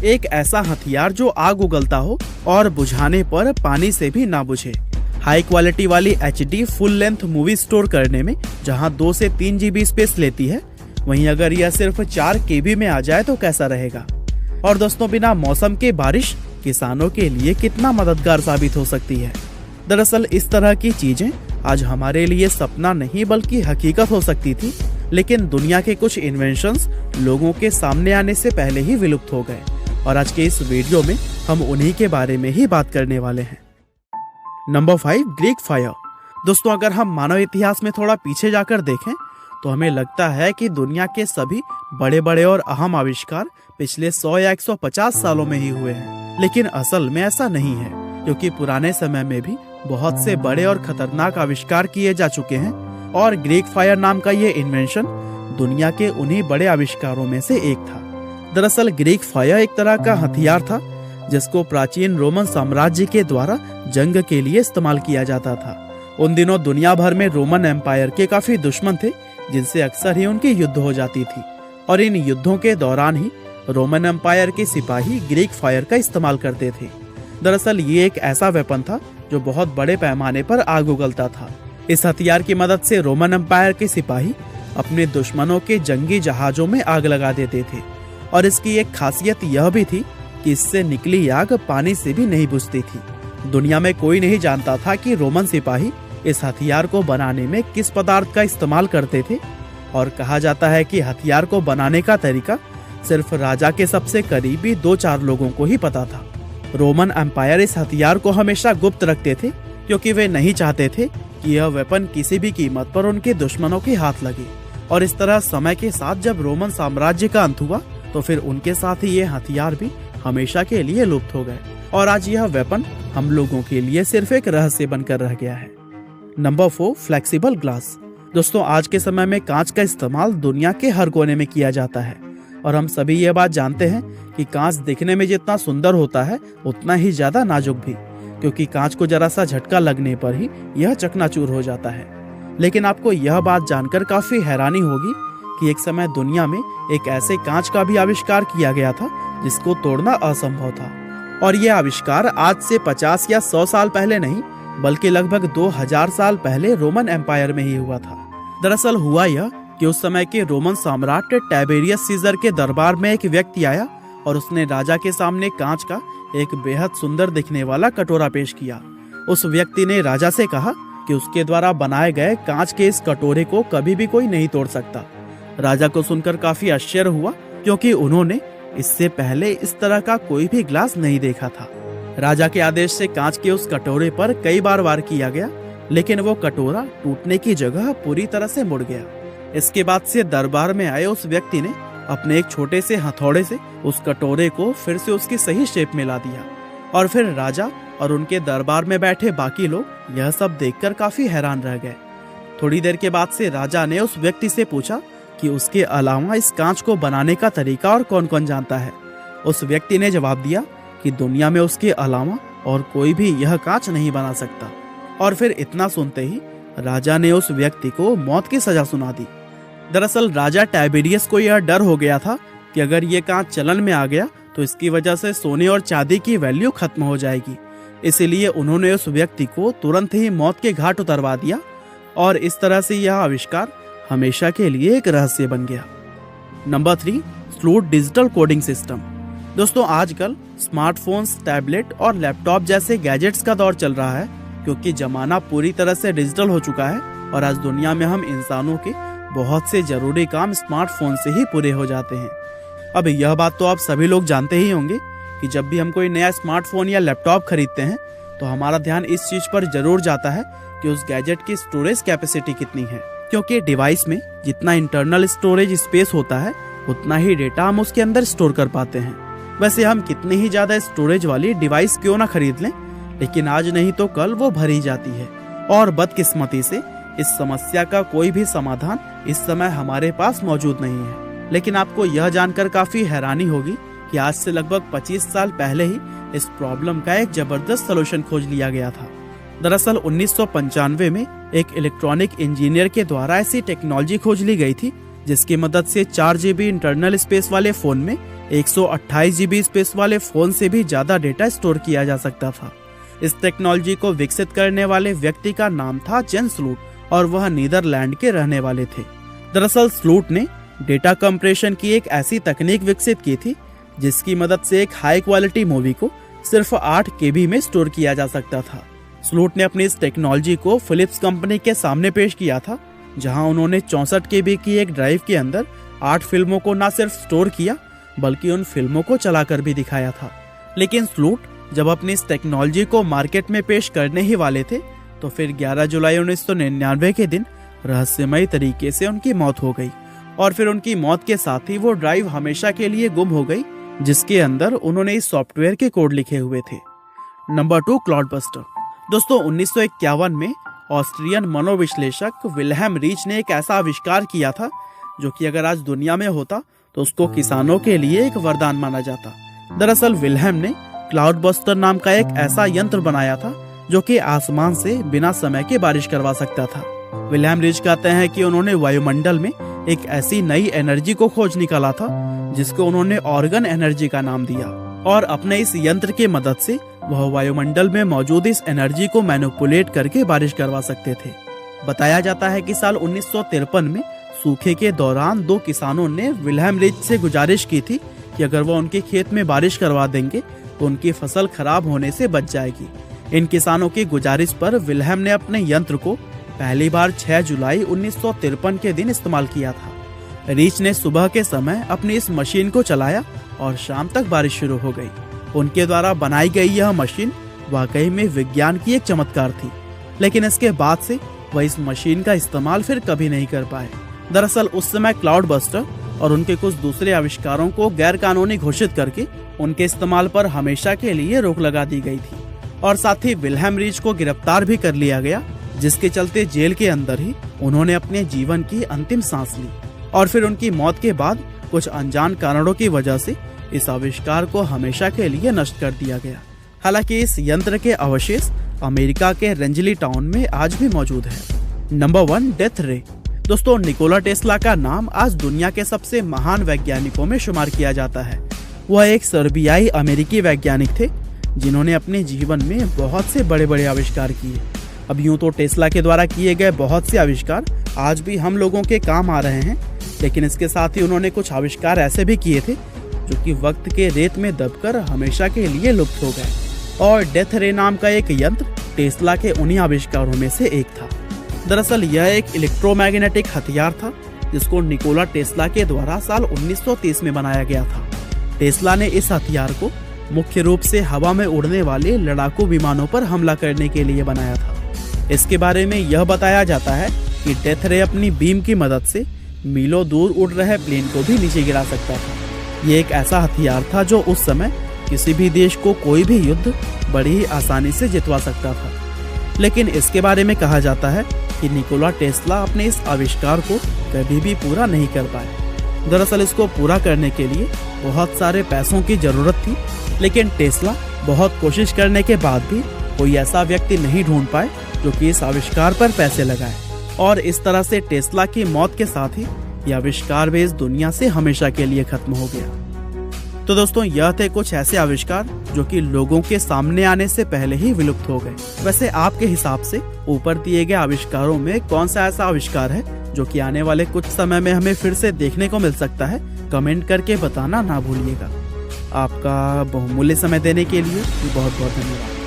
एक ऐसा हथियार जो आग उगलता हो और बुझाने पर पानी से भी ना बुझे। हाई क्वालिटी वाली HD full length movie store करने में जहां 2 से 3 GB स्पेस लेती है, वहीं अगर यह सिर्फ 4 KB में आ जाए तो कैसा रहेगा। और दोस्तों, बिना मौसम के बारिश किसानों के लिए कितना मददगार साबित हो सकती है। दरअसल इस तरह की चीजें आज हमारे लिए सपना नहीं बल्कि हकीकत हो सकती थी, लेकिन दुनिया के कुछ इन्वेंशंस लोगों के सामने आने से पहले ही विलुप्त हो गए। और आज के इस वीडियो में हम उन्हीं के बारे में ही बात करने वाले हैं। Number 5, Greek fire. दोस्तों, अगर हम मानव इतिहास में थोड़ा पीछे जाकर देखें तो हमें लगता है कि दुनिया के सभी बड़े बड़े और अहम आविष्कार पिछले 100 या 150 सालों में ही हुए हैं। लेकिन असल में ऐसा नहीं है, क्योंकि पुराने समय में भी बहुत से बड़े और खतरनाक आविष्कार किए जा चुके हैं और ग्रीक फायर नाम का ये इन्वेंशन दुनिया के उन्हीं बड़े आविष्कारों में से एक था। दरअसल ग्रीक फायर एक तरह का हथियार था जिसको प्राचीन रोमन साम्राज्य के द्वारा जंग के लिए इस्तेमाल किया जाता था। उन दिनों दुनिया भर में रोमन एम्पायर के काफी दुश्मन थे, जिनसे अक्सर ही उनकी युद्ध हो जाती थी। और इन युद्धों के दौरान ही रोमन एम्पायर के सिपाही ग्रीक फायर का इस्तेमाल करते थे। दरअसल ये एक ऐसा वेपन था जो बहुत बड़े पैमाने पर आग उगलता था। इस हथियार की मदद से रोमन एम्पायर के सिपाही अपने दुश्मनों के जंगी जहाजों में आग लगा देते थे। और इसकी एक खासियत यह भी थी कि इससे निकली आग पानी से भी नहीं बुझती थी। दुनिया में कोई नहीं जानता था कि रोमन सिपाही इस हथियार को बनाने में किस पदार्थ का इस्तेमाल करते थे। और कहा जाता है कि हथियार को बनाने का तरीका सिर्फ राजा के सबसे करीबी 2-4 लोगों को ही पता था। रोमन एम्पायर इस हथियार को हमेशा गुप्त रखते थे, क्योंकि वे नहीं चाहते थे कि यह वेपन किसी भी कीमत पर उनके दुश्मनों के हाथ लगे। और इस तरह समय के साथ जब रोमन साम्राज्य का अंत हुआ तो फिर उनके साथ ही ये हथियार भी हमेशा के लिए लुप्त हो गए और आज यह वेपन हम लोगों के लिए सिर्फ एक रहस्य बनकर रह गया है। Number 4, flexible glass. दोस्तों, आज के समय में कांच का इस्तेमाल दुनिया के हर कोने में किया जाता है और हम सभी ये बात जानते हैं कि कांच दिखने में जितना सुंदर होता है उतना ही ज्यादा नाजुक भी, क्योंकि कांच को जरा सा झटका लगने पर ही यह चकनाचूर हो जाता है। लेकिन आपको यह बात जानकर काफी हैरानी होगी कि एक समय दुनिया में एक ऐसे कांच का भी आविष्कार किया गया था जिसको तोड़ना असंभव था। और यह आविष्कार आज से 50 या 100 साल पहले नहीं बल्कि लगभग 2000 साल पहले रोमन एम्पायर में ही हुआ था। दरअसल हुआ यह कि उस समय के रोमन सम्राट टाइबेरियस सीजर के दरबार में एक व्यक्ति आया और उसने राजा के सामने कांच का एक बेहद सुंदर दिखने वाला कटोरा पेश किया। उस व्यक्ति ने राजा से कहा कि उसके द्वारा बनाए गए कांच के इस कटोरे को कभी भी कोई नहीं तोड़ सकता। राजा को सुनकर काफी आश्चर्य हुआ, क्योंकि उन्होंने इससे पहले इस तरह का कोई भी ग्लास नहीं देखा था। राजा के आदेश से कांच के उस कटोरे पर कई बार वार किया गया, लेकिन वो कटोरा टूटने की जगह पूरी तरह से मुड़ गया। इसके बाद से दरबार में आए उस व्यक्ति ने अपने एक छोटे से हथौड़े से उस कटोरे को फिर से उसकी सही शेप में ला दिया। और फिर राजा और उनके दरबार में बैठे बाकी लोग यह सब देखकर काफी हैरान रह गए। थोड़ी देर के बाद से राजा ने उस व्यक्ति से पूछा कि उसके अलावा इस कांच को बनाने का तरीका और कौन कौन जानता है। उस व्यक्ति ने जवाब दिया कि दुनिया में उसके अलावा और कोई भी यह कांच नहीं बना सकता। और फिर इतना सुनते ही राजा ने उस व्यक्ति को मौत की सजा सुना दी। दरअसल राजा टाइबेरियस को यह डर हो गया था कि अगर ये कांच चलन में आ गया तो इसकी वजह से सोने और चांदी की वैल्यू खत्म हो जाएगी। इसीलिए उन्होंने उस व्यक्ति को तुरंत ही मौत के घाट उतरवा दिया और इस तरह से यह आविष्कार हमेशा के लिए एक रहस्य बन गया। Number 3, fluid digital coding system. दोस्तों, आजकल स्मार्टफोन्स, टैबलेट और लैपटॉप जैसे गैजेट्स का दौर चल रहा है, क्योंकि जमाना पूरी तरह से डिजिटल हो चुका है और आज दुनिया में हम इंसानों के बहुत से जरूरी काम स्मार्टफोन से ही पूरे हो जाते हैं। अब यह बात तो आप सभी लोग जानते ही होंगे कि जब भी हम कोई नया स्मार्टफोन या लैपटॉप खरीदते हैं तो हमारा ध्यान इस चीज पर जरूर जाता है कि उस गैजेट की स्टोरेज कैपेसिटी कितनी है, क्योंकि डिवाइस में जितना इंटरनल स्टोरेज स्पेस होता है उतना ही डेटा हम उसके अंदर स्टोर कर पाते हैं। वैसे हम कितनी ही ज्यादा स्टोरेज वाली डिवाइस क्यों ना खरीद लें, लेकिन आज नहीं तो कल वो भरी जाती है। और बदकिस्मती से इस समस्या का कोई भी समाधान इस समय हमारे पास मौजूद नहीं है। लेकिन आपको यह जानकर काफी हैरानी होगी कि आज से लगभग 25 साल पहले ही इस प्रॉब्लम का एक जबरदस्त सलूशन खोज लिया गया था। दरअसल 1995 में एक इलेक्ट्रॉनिक इंजीनियर के द्वारा ऐसी टेक्नोलॉजी खोज ली गई थी जिसकी मदद से 4 GB इंटरनल स्पेस वाले फोन में 128 GB स्पेस वाले फोन से भी ज्यादा डेटा स्टोर किया जा सकता था। इस टेक्नोलॉजी को विकसित करने वाले व्यक्ति का नाम था जेन स्लूट और वह नीदरलैंड के रहने वाले थे। दरअसल स्लूट ने डेटा कंप्रेशन की एक ऐसी तकनीक विकसित की थी जिसकी मदद से एक हाई क्वालिटी मूवी को सिर्फ 8 KB में स्टोर किया जा सकता था। स्लूट ने अपनी इस टेक्नोलॉजी को फिलिप्स कंपनी के सामने पेश किया था, जहां उन्होंने 64 KB की एक ड्राइव के अंदर 8 फिल्मों को न सिर्फ स्टोर किया बल्कि उन फिल्मों को चलाकर भी दिखाया था। लेकिन स्लूट जब अपनी इस टेक्नोलॉजी को मार्केट में पेश करने ही वाले थे तो फिर 11 जुलाई 1999 के दिन रहस्यमयी तरीके से उनकी मौत हो गई और फिर उनकी मौत के साथ ही वो ड्राइव हमेशा के लिए गुम हो गई जिसके अंदर उन्होंने इस सॉफ्टवेयर के कोड लिखे हुए थे। नंबर 2, क्लाउडबस्टर। दोस्तों 1951 में ऑस्ट्रियन मनोविश्लेषक विल्हेम रीच ने एक ऐसा आविष्कार किया था जो कि अगर आज दुनिया में होता तो उसको किसानों के लिए एक वरदान माना जाता। दरअसल विल्हेम ने क्लाउडबस्टर नाम का एक ऐसा यंत्र बनाया था जो कि आसमान से बिना समय के बारिश करवा सकता था। विल्हेम रीच कहते हैं कि उन्होंने वायुमंडल में एक ऐसी नई एनर्जी को खोज निकाला था जिसको उन्होंने ऑर्गन एनर्जी का नाम दिया और अपने इस यंत्र की मदद से वह वायुमंडल में मौजूद इस एनर्जी को मैनिपुलेट करके बारिश करवा सकते थे। बताया जाता है कि साल 1953 में सूखे के दौरान 2 किसानों ने विल्हेम रीच से गुजारिश की थी कि अगर वह उनके खेत में बारिश करवा देंगे तो उनकी फसल खराब होने से बच जाएगी। इन किसानों की गुजारिश पर विल्हेम ने अपने यंत्र को पहली बार 6 जुलाई 1953 के दिन इस्तेमाल किया था। रीच ने सुबह के समय अपनी इस मशीन को चलाया और शाम तक बारिश शुरू हो गई। उनके द्वारा बनाई गई यह मशीन वाकई में विज्ञान की एक चमत्कार थी, लेकिन इसके बाद से वह इस मशीन का इस्तेमाल फिर कभी नहीं कर पाए। दरअसल उस समय क्लाउडबस्टर और उनके कुछ दूसरे आविष्कारों को गैर कानूनी घोषित करके उनके इस्तेमाल पर हमेशा के लिए रोक लगा दी गई थी और साथ ही विल्हेम रीच को गिरफ्तार भी कर लिया गया, जिसके चलते जेल के अंदर ही उन्होंने अपने जीवन की अंतिम सांस ली और फिर उनकी मौत के बाद कुछ अनजान कारणों की वजह से इस आविष्कार को हमेशा के लिए नष्ट कर दिया गया। हालांकि इस यंत्र के अवशेष अमेरिका के रेंजली टाउन में आज भी मौजूद है। नंबर 1, डेथ रे। दोस्तों निकोला टेस्ला का नाम आज दुनिया के सबसे महान वैज्ञानिकों में शुमार किया जाता है। वह एक सर्बियाई अमेरिकी वैज्ञानिक थे जिन्होंने अपने जीवन में बहुत से बड़े बड़े आविष्कार किए। अब यूं तो टेस्ला के द्वारा किए गए बहुत से आविष्कार आज भी हम लोगों के काम आ रहे हैं, लेकिन इसके साथ ही उन्होंने कुछ आविष्कार ऐसे भी किए थे जो कि वक्त के रेत में दबकर हमेशा के लिए लुप्त हो गए और डेथ रे नाम का एक यंत्र टेस्ला के उन्हीं आविष्कारों में से एक था। दरअसल यह एक इलेक्ट्रोमैग्नेटिक हथियार था जिसको निकोला टेस्ला के द्वारा साल 1930 में बनाया गया था। टेस्ला ने इस हथियार को मुख्य रूप से हवा में उड़ने वाले लड़ाकू विमानों पर हमला करने के लिए बनाया था। इसके बारे में यह बताया जाता है कि डेथ रे अपनी बीम की मदद से मीलों दूर उड़ रहे प्लेन को भी नीचे गिरा सकता था। ये एक ऐसा हथियार था जो उस समय किसी भी देश को कोई भी युद्ध बड़ी ही आसानी से जितवा सकता था। लेकिन इसके बारे में कहा जाता है कि निकोला टेस्ला अपने इस आविष्कार को कभी भी पूरा नहीं कर पाए। दरअसल इसको पूरा करने के लिए बहुत सारे पैसों की जरूरत थी, लेकिन टेस्ला बहुत कोशिश करने के बाद भी कोई ऐसा व्यक्ति नहीं ढूंढ पाए जो कि इस आविष्कार पर पैसे लगाए और इस तरह से टेस्ला की मौत के साथ ही यह आविष्कार भी इस दुनिया से हमेशा के लिए खत्म हो गया। तो दोस्तों यह थे कुछ ऐसे आविष्कार जो कि लोगों के सामने आने से पहले ही विलुप्त हो गए। वैसे आपके हिसाब से ऊपर दिए गए आविष्कारों में कौन सा ऐसा आविष्कार है जो कि आने वाले कुछ समय में हमें फिर से देखने को मिल सकता है? कमेंट करके बताना ना भूलिएगा। आपका बहुमूल्य समय देने के लिए बहुत बहुत धन्यवाद।